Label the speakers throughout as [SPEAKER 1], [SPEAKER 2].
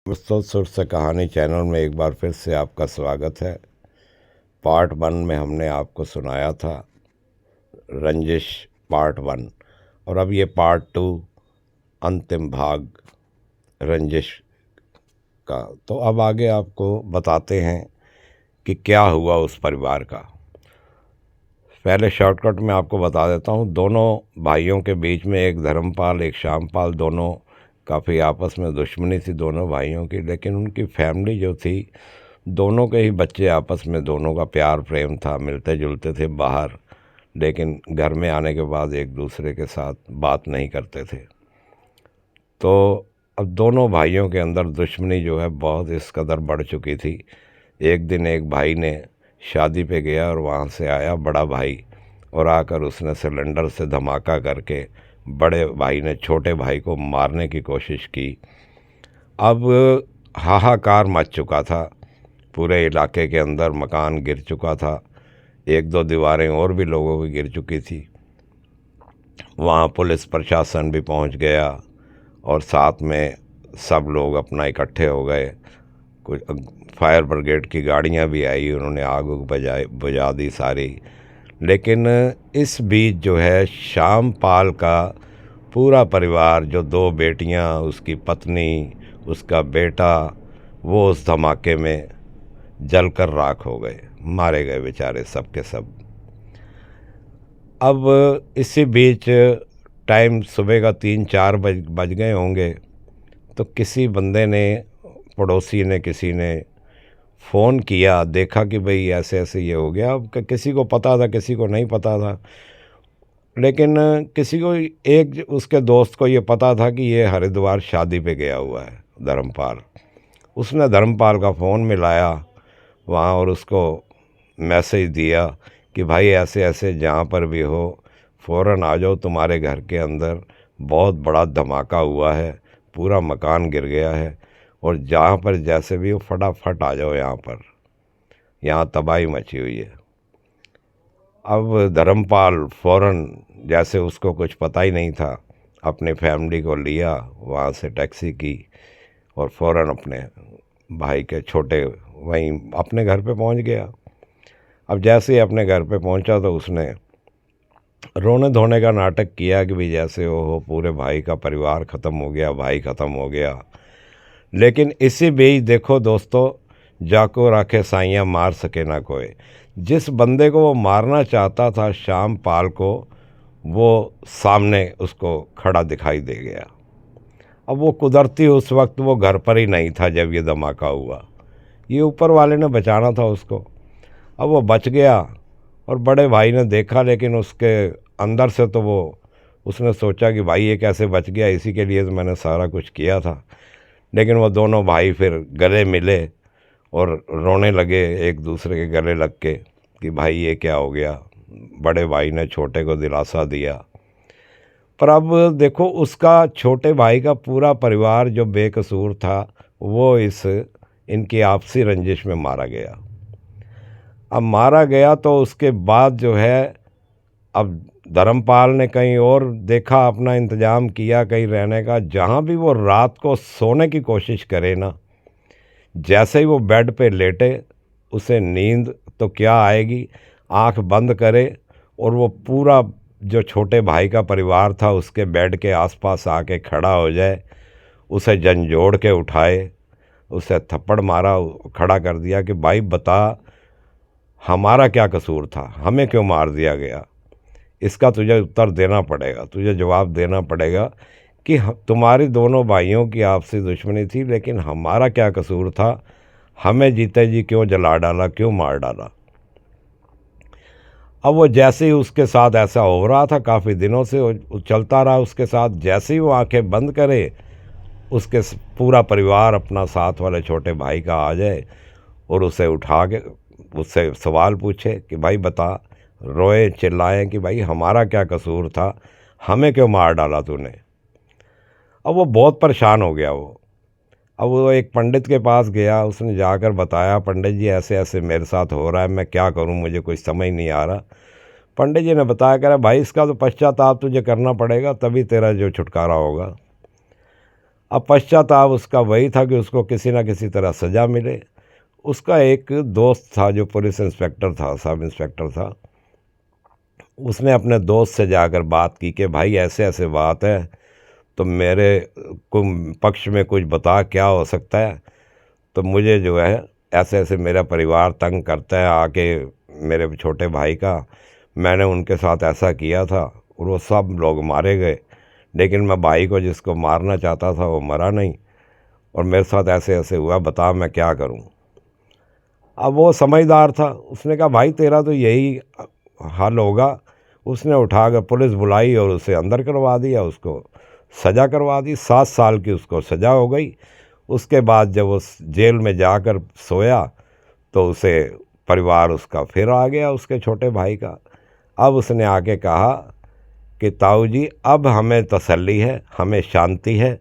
[SPEAKER 1] दोस्तों, सुर से कहानी चैनल में एक बार फिर से आपका स्वागत है। पार्ट 1 में हमने आपको सुनाया था रंजिश पार्ट 1 और अब ये पार्ट 2 अंतिम भाग रंजिश का। तो अब आगे आपको बताते हैं कि क्या हुआ उस परिवार का। पहले शॉर्टकट में आपको बता देता हूँ, दोनों भाइयों के बीच में एक धर्मपाल एक श्यामपाल, दोनों काफ़ी आपस में दुश्मनी थी दोनों भाइयों की। लेकिन उनकी फैमिली जो थी, दोनों के ही बच्चे आपस में दोनों का प्यार प्रेम था, मिलते जुलते थे बाहर, लेकिन घर में आने के बाद एक दूसरे के साथ बात नहीं करते थे। तो अब दोनों भाइयों के अंदर दुश्मनी जो है बहुत इस कदर बढ़ चुकी थी। एक दिन एक भाई ने शादी पे गया और वहाँ से आया बड़ा भाई, और आकर उसने सिलेंडर से धमाका करके बड़े भाई ने छोटे भाई को मारने की कोशिश की। अब हाहाकार मच चुका था पूरे इलाके के अंदर, मकान गिर चुका था, एक दो दीवारें और भी लोगों की गिर चुकी थी। वहाँ पुलिस प्रशासन भी पहुँच गया और साथ में सब लोग अपना इकट्ठे हो गए। कुछ फायर ब्रिगेड की गाड़ियाँ भी आई, उन्होंने आग बुझा दी सारी। लेकिन इस बीच जो है श्यामपाल का पूरा परिवार, जो 2 बेटियां, उसकी पत्नी, उसका बेटा, वो उस धमाके में जलकर राख हो गए, मारे गए बेचारे सब के सब। अब इसी बीच टाइम सुबह का 3-4 बज गए होंगे, तो किसी बंदे ने, पड़ोसी ने, किसी ने फ़ोन किया, देखा कि भाई ऐसे ऐसे ये हो गया। अब किसी को पता था, किसी को नहीं पता था, लेकिन किसी को, एक उसके दोस्त को ये पता था कि ये हरिद्वार शादी पे गया हुआ है धर्मपाल। उसने धर्मपाल का फ़ोन मिलाया वहाँ और उसको मैसेज दिया कि भाई ऐसे ऐसे जहाँ पर भी हो फ़ौरन आ जाओ, तुम्हारे घर के अंदर बहुत बड़ा धमाका हुआ है, पूरा मकान गिर गया है, और जहाँ पर जैसे भी हो फटाफट आ जाओ यहाँ पर, यहाँ तबाही मची हुई है। अब धर्मपाल फ़ौरन, जैसे उसको कुछ पता ही नहीं था, अपनी फैमिली को लिया, वहाँ से टैक्सी की और फ़ौरन अपने भाई के छोटे वहीं अपने घर पे पहुँच गया। अब जैसे ही अपने घर पे पहुँचा तो उसने रोने धोने का नाटक किया कि भाई जैसे हो पूरे भाई का परिवार ख़त्म हो गया, भाई ख़त्म हो गया। लेकिन इसी बीच देखो दोस्तों, जाको राखे साइयाँ मार सके ना कोई। जिस बंदे को वो मारना चाहता था श्यामपाल को, वो सामने उसको खड़ा दिखाई दे गया। अब वो कुदरती उस वक्त वो घर पर ही नहीं था जब ये धमाका हुआ, ये ऊपर वाले ने बचाना था उसको। अब वो बच गया और बड़े भाई ने देखा, लेकिन उसके अंदर से तो वो, उसने सोचा कि भाई ये कैसे बच गया, इसी के लिए तो मैंने सारा कुछ किया था। लेकिन वो दोनों भाई फिर गले मिले और रोने लगे एक दूसरे के गले लग के कि भाई ये क्या हो गया। बड़े भाई ने छोटे को दिलासा दिया। पर अब देखो, उसका छोटे भाई का पूरा परिवार जो बेकसूर था, वो इनकी आपसी रंजिश में मारा गया। अब मारा गया तो उसके बाद जो है, अब धर्मपाल ने कहीं और देखा, अपना इंतज़ाम किया कहीं रहने का, जहाँ भी वो रात को सोने की कोशिश करे ना, जैसे ही वो बेड पे लेटे, उसे नींद तो क्या आएगी, आंख बंद करे और वो पूरा जो छोटे भाई का परिवार था उसके बेड के आसपास आके खड़ा हो जाए, उसे झंझोड़ के उठाए, उसे थप्पड़ मारा, खड़ा कर दिया कि भाई बता, हमारा क्या कसूर था, हमें क्यों मार दिया गया, इसका तुझे उत्तर देना पड़ेगा, तुझे जवाब देना पड़ेगा कि तुम्हारी दोनों भाइयों की आपसी दुश्मनी थी, लेकिन हमारा क्या कसूर था, हमें जीते जी क्यों जला डाला, क्यों मार डाला। अब वो जैसे ही उसके साथ ऐसा हो रहा था, काफ़ी दिनों से चलता रहा उसके साथ, जैसे ही वो आंखें बंद करे, उसके पूरा परिवार अपना साथ वाले छोटे भाई का आ जाए और उसे उठा के उससे सवाल पूछे कि भाई बता, रोए चिल्लाएं कि भाई हमारा क्या कसूर था, हमें क्यों मार डाला तूने। अब वो बहुत परेशान हो गया वो। अब वो एक पंडित के पास गया, उसने जाकर बताया, पंडित जी ऐसे ऐसे मेरे साथ हो रहा है, मैं क्या करूं, मुझे कुछ समझ नहीं आ रहा। पंडित जी ने बताया, कह रहा भाई इसका तो पश्चाताप तुझे करना पड़ेगा, तभी तेरा जो छुटकारा होगा। अब पश्चाताप उसका वही था कि उसको किसी न किसी तरह सज़ा मिले। उसका एक दोस्त था जो पुलिस इंस्पेक्टर था, सब इंस्पेक्टर था। उसने अपने दोस्त से जाकर बात की कि भाई ऐसे ऐसे बात है, तो मेरे को पक्ष में कुछ बता, क्या हो सकता है। तो मुझे जो है ऐसे ऐसे मेरा परिवार तंग करता है आके, मेरे छोटे भाई का, मैंने उनके साथ ऐसा किया था और वो सब लोग मारे गए, लेकिन मैं भाई को जिसको मारना चाहता था वो मरा नहीं, और मेरे साथ ऐसे ऐसे हुआ, बता मैं क्या करूं। अब वो समझदार था, उसने कहा भाई तेरा तो यही हल होगा। उसने उठाकर पुलिस बुलाई और उसे अंदर करवा दिया, उसको सज़ा करवा दी, 7 साल की उसको सज़ा हो गई। उसके बाद जब वो जेल में जाकर सोया तो उसे परिवार उसका फिर आ गया, उसके छोटे भाई का। अब उसने आके कहा कि ताऊ जी अब हमें तसल्ली है, हमें शांति है,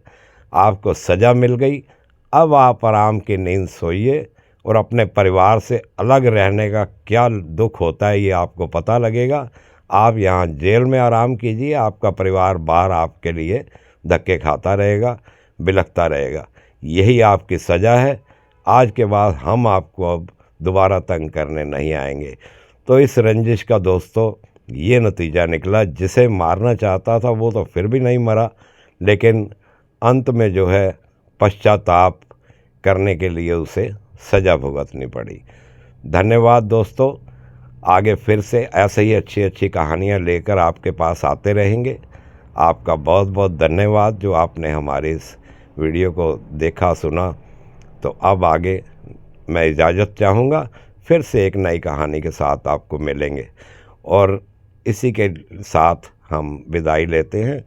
[SPEAKER 1] आपको सज़ा मिल गई, अब आप आराम की नींद सोइए और अपने परिवार से अलग रहने का क्या दुख होता है ये आपको पता लगेगा। आप यहाँ जेल में आराम कीजिए, आपका परिवार बाहर आपके लिए धक्के खाता रहेगा, बिलखता रहेगा। यही आपकी सज़ा है। आज के बाद हम आपको अब दोबारा तंग करने नहीं आएंगे। तो इस रंजिश का दोस्तों ये नतीजा निकला, जिसे मारना चाहता था वो तो फिर भी नहीं मरा, लेकिन अंत में जो है पश्चाताप करने के लिए उसे सज़ा भुगतनी पड़ी। धन्यवाद दोस्तों, आगे फिर से ऐसे ही अच्छी अच्छी कहानियाँ लेकर आपके पास आते रहेंगे। आपका बहुत बहुत धन्यवाद जो आपने हमारे इस वीडियो को देखा सुना। तो अब आगे मैं इजाज़त चाहूँगा, फिर से एक नई कहानी के साथ आपको मिलेंगे, और इसी के साथ हम विदाई लेते हैं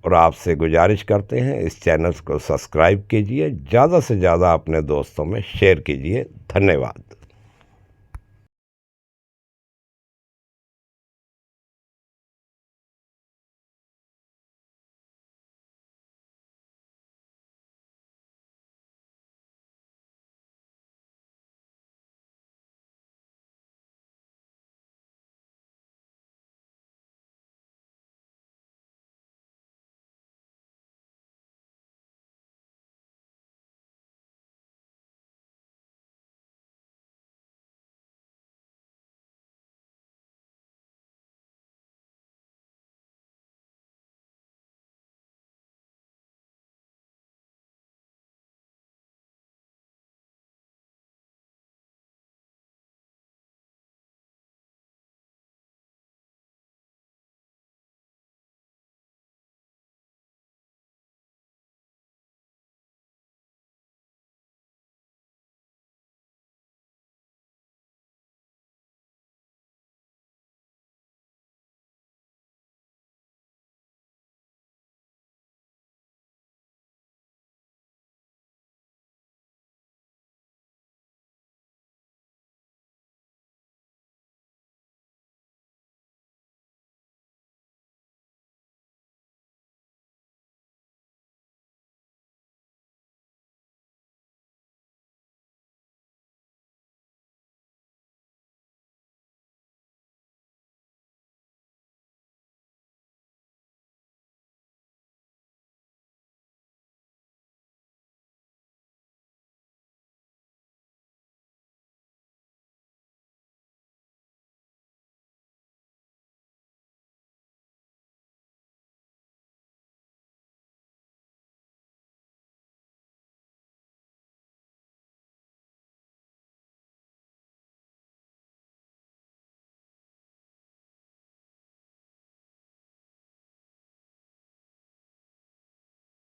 [SPEAKER 1] और आपसे गुजारिश करते हैं इस चैनल को सब्सक्राइब कीजिए, ज़्यादा से ज़्यादा अपने दोस्तों में शेयर कीजिए। धन्यवाद।